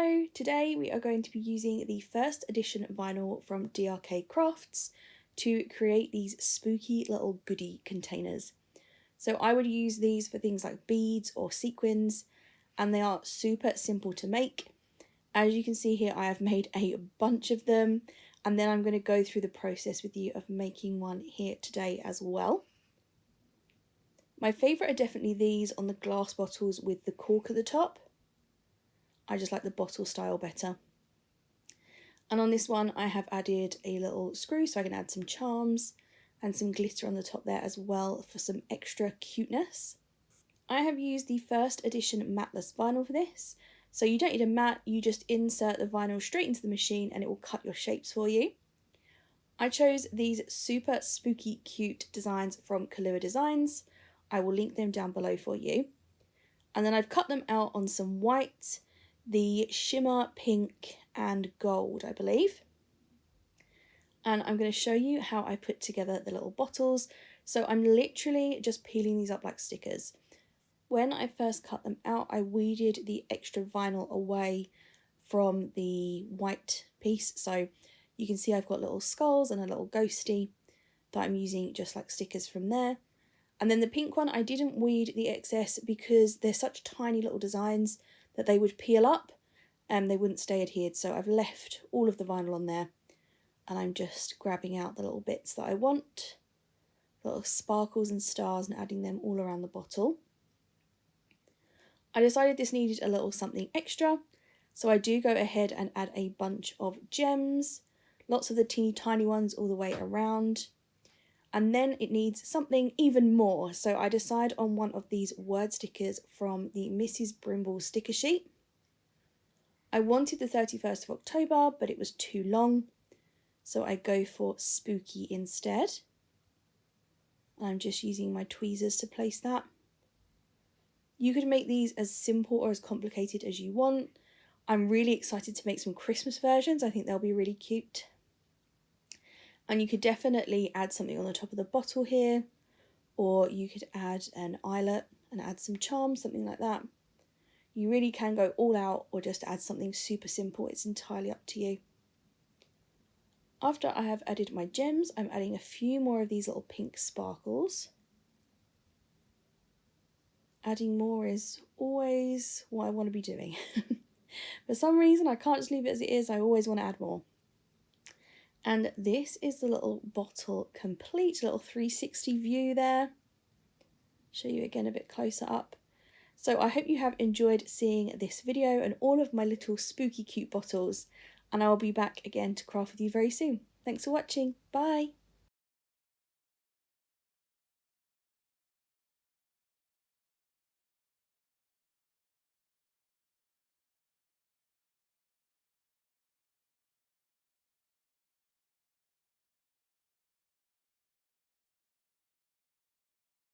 Hello, today we are going to be using the first edition vinyl from 𝓢𝓸𝓬𝓲 Crafts to create these spooky little goodie containers. So I would use these for things like beads or sequins, and they are super simple to make. As you can see here, I have made a bunch of them, and then I'm going to go through the process with you of making one here today as well. My favourite are definitely these on the glass bottles with the cork at the top. I just like the bottle style better. And on this one I have added a little screw so I can add some charms and some glitter on the top there as well for some extra cuteness. I have used the first edition matless vinyl for this, so you don't need a mat, you just insert the vinyl straight into the machine and it will cut your shapes for you. I chose these super spooky cute designs from 𝓢𝓸𝓬𝓲𝓪. I will link them down below for you. And then I've cut them out on some white, the shimmer pink and gold, I believe. And I'm going to show you how I put together the little bottles. So I'm literally just peeling these up like stickers. When I first cut them out, I weeded the extra vinyl away from the white piece. So you can see I've got little skulls and a little ghosty that I'm using just like stickers from there. And then the pink one, I didn't weed the excess because they're such tiny little designs that they would peel up and they wouldn't stay adhered. So I've left all of the vinyl on there and I'm just grabbing out the little bits that I want, little sparkles and stars, and adding them all around the bottle. I decided this needed a little something extra, so I do go ahead and add a bunch of gems, lots of the teeny tiny ones all the way around. And then it needs something even more, so I decide on one of these word stickers from the Mrs. Brimble sticker sheet. I wanted the 31st of October, but it was too long, so I go for spooky instead. I'm just using my tweezers to place that. You could make these as simple or as complicated as you want. I'm really excited to make some Christmas versions. I think they'll be really cute. And you could definitely add something on the top of the bottle here, or you could add an eyelet and add some charms, something like that. You really can go all out or just add something super simple. It's entirely up to you. After I have added my gems, I'm adding a few more of these little pink sparkles. Adding more is always what I want to be doing. For some reason, I can't just leave it as it is. I always want to add more. And this is the little bottle complete, little 360 view there. Show you again a bit closer up. So I hope you have enjoyed seeing this video and all of my little spooky cute bottles, and I will be back again to craft with you very soon. Thanks for watching. Bye.